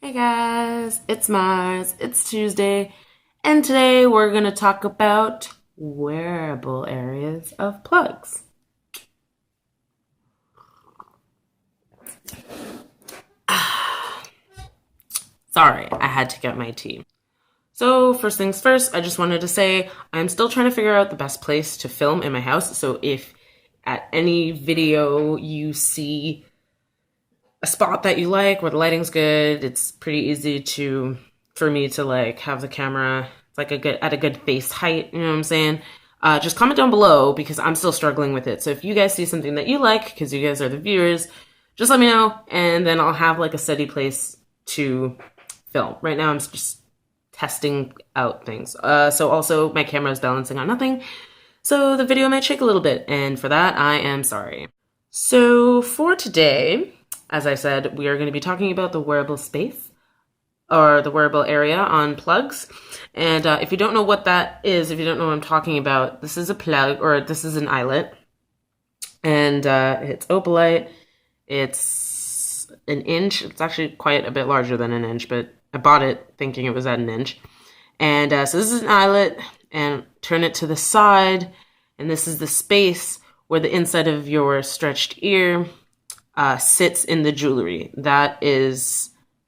Hey guys, it's Mars, it's Tuesday, and today we're going to talk about wearable areas of plugs. Sorry, I had to get my tea. So first things first, I just wanted to say I'm still trying to figure out the best place to film in my house. So if at any video you see a spot that you like where the lighting's good, it's pretty easy for me to like have the camera like at a good face height, you know what I'm saying? Just comment down below because I'm still struggling with it. So if you guys see something that you like, because you guys are the viewers, just let me know, and then I'll have like a steady place to film. Right now I'm just testing out things. So also my camera is balancing on nothing, so the video might shake a little bit, and for that I am sorry. So for today, as I said, we are going to be talking about the wearable space or the wearable area on plugs. And if you don't know what that is, if you don't know what I'm talking about, this is a plug, or this is an eyelet. And it's opalite. It's an inch. It's actually quite a bit larger than an inch, but I bought it thinking it was at an inch. And so this is an eyelet, and turn it to the side. And this is the space where the inside of your stretched ear sits in the jewelry.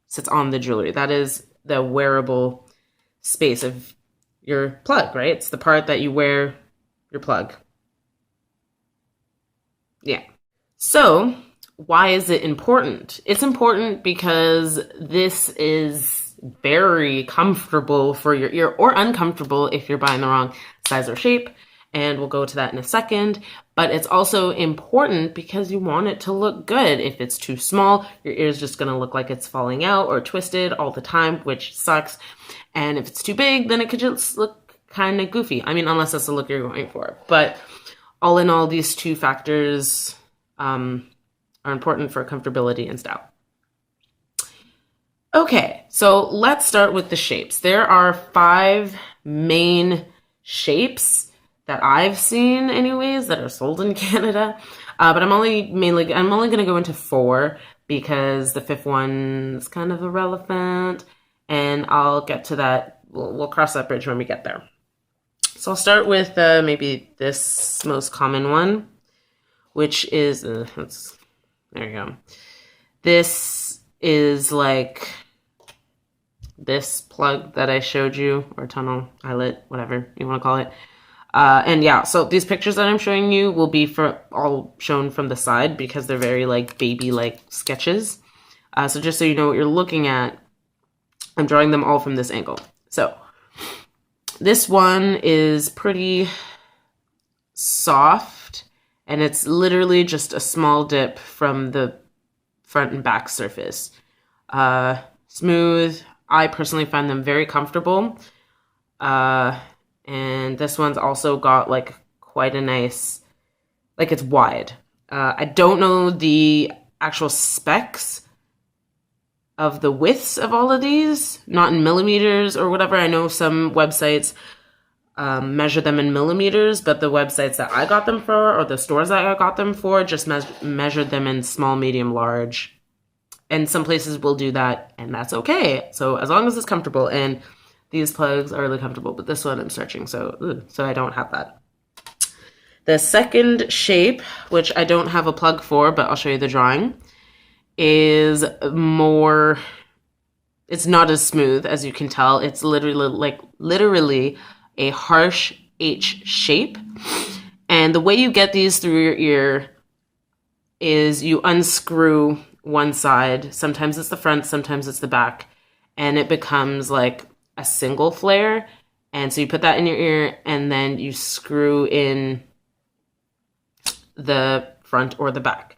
Sits on the jewelry. That is the wearable space of your plug, right? It's the part that you wear your plug. Yeah. So why is it important? It's important because this is very comfortable for your ear, or uncomfortable if you're buying the wrong size or shape. And we'll go to that in a second. But it's also important because you want it to look good. If it's too small, your ear is just going to look like it's falling out or twisted all the time, which sucks. And if it's too big, then it could just look kind of goofy. I mean, unless that's the look you're going for. But all in all, these two factors are important for comfortability and style. Okay, so let's start with the shapes. There are 5 main shapes that I've seen anyways that are sold in Canada. But I'm only going to go into 4 because the 5th one is kind of irrelevant, and I'll get to that. We'll cross that bridge when we get there. So I'll start with maybe this most common one, which is, there you go. This is like this plug that I showed you, or tunnel, eyelet, whatever you want to call it. And yeah, so these pictures that I'm showing you will be all shown from the side because they're very like baby-like sketches. So just so you know what you're looking at, I'm drawing them all from this angle. So this one is pretty soft, and it's literally just a small dip from the front and back surface. Smooth. I personally find them very comfortable. And this one's also got like quite a nice, like it's wide. I don't know the actual specs of the widths of all of these, not in millimeters or whatever. I know some websites measure them in millimeters, but the websites that I got them for, or the stores that I got them for, just measured them in small, medium, large. And some places will do that, and that's okay. So as long as it's comfortable, and these plugs are really comfortable, but this one I'm stretching, so I don't have that. The second shape, which I don't have a plug for, but I'll show you the drawing, is more, it's not as smooth as you can tell. It's literally a harsh H shape. And the way you get these through your ear is you unscrew one side. Sometimes it's the front, sometimes it's the back, and it becomes like a single flare. And so you put that in your ear, and then you screw in the front or the back.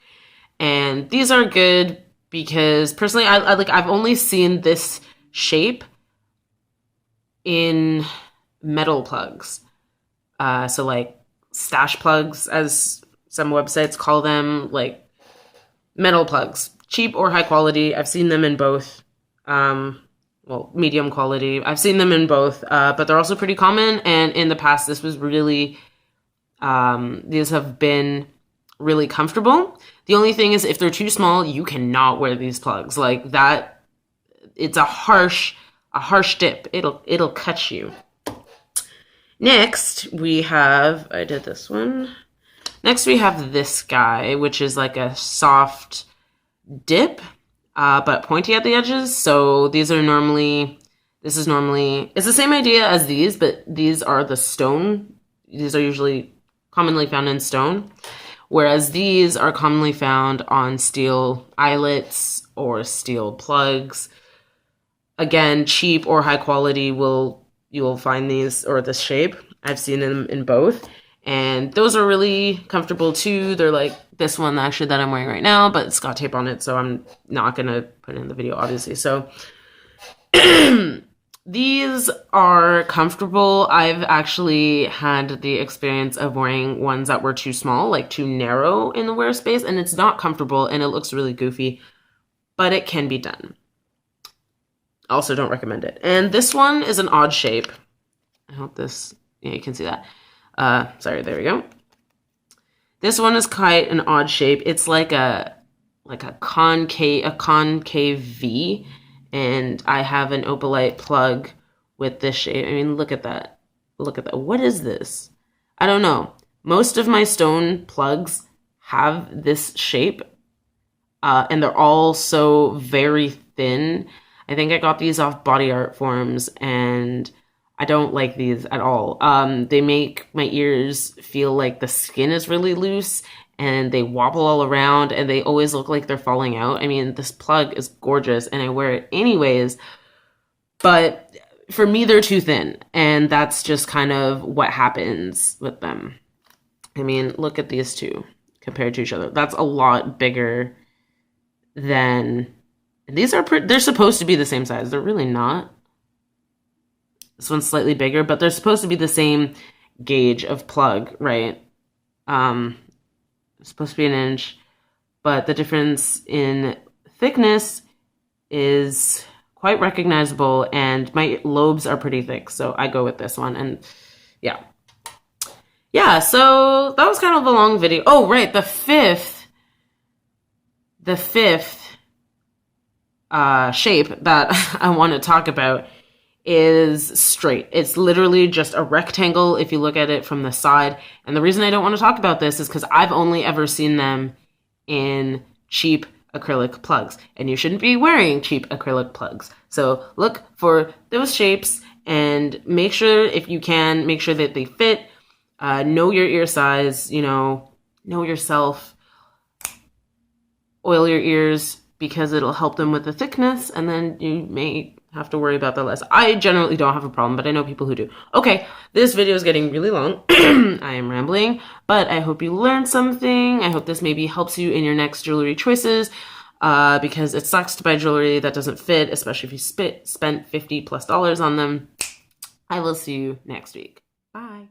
And these are good because personally, I've only seen this shape in metal plugs. So like stash plugs, as some websites call them, like metal plugs, cheap or high quality. I've seen them in both. Medium quality. I've seen them in both, but they're also pretty common. And in the past, this was really, these have been really comfortable. The only thing is if they're too small, you cannot wear these plugs. Like that, it's a harsh dip. It'll cut you. Next, we have, I did this one. Next, we have this guy, which is like a soft dip, but pointy at the edges. So this is normally, it's the same idea as these, but these are the stone. These are usually commonly found in stone, whereas these are commonly found on steel eyelets or steel plugs. Again, cheap or high quality you will find these or this shape. I've seen them in both, and those are really comfortable too. They're like this one actually that I'm wearing right now, but it's got tape on it, so I'm not gonna put it in the video, obviously. So these are comfortable. I've actually had the experience of wearing ones that were too small, like too narrow in the wear space, and it's not comfortable and it looks really goofy, but it can be done. Also don't recommend it. And this one is an odd shape. I hope this, yeah, you can see that. Sorry, there we go. This one is quite an odd shape. It's like a concave V, and I have an opalite plug with this shape. I mean, look at that. Look at that. What is this? I don't know. Most of my stone plugs have this shape, and they're all so very thin. I think I got these off Body Art forums, and I don't like these at all. They make my ears feel like the skin is really loose, and they wobble all around, and they always look like they're falling out. I mean, this plug is gorgeous, and I wear it anyways, but for me, they're too thin, and that's just kind of what happens with them. I mean, look at these two compared to each other. That's a lot bigger than... These are they're supposed to be the same size. They're really not. This one's slightly bigger, but they're supposed to be the same gauge of plug, right? It's supposed to be an inch, but the difference in thickness is quite recognizable, and my lobes are pretty thick, so I go with this one. And yeah, so that was kind of a long video. Oh, right, the fifth shape that I want to talk about is straight. It's literally just a rectangle if you look at it from the side. And the reason I don't want to talk about this is because I've only ever seen them in cheap acrylic plugs, and you shouldn't be wearing cheap acrylic plugs. So look for those shapes and make sure, if you can, make sure that they fit. Know your ear size, know yourself. Oil your ears, because it'll help them with the thickness, and then you may have to worry about that less. I generally don't have a problem, but I know people who do. Okay, this video is getting really long. I am rambling, but I hope you learned something. I hope this maybe helps you in your next jewelry choices, because it sucks to buy jewelry that doesn't fit, especially if you spent $50+ on them. I will see you next week. Bye.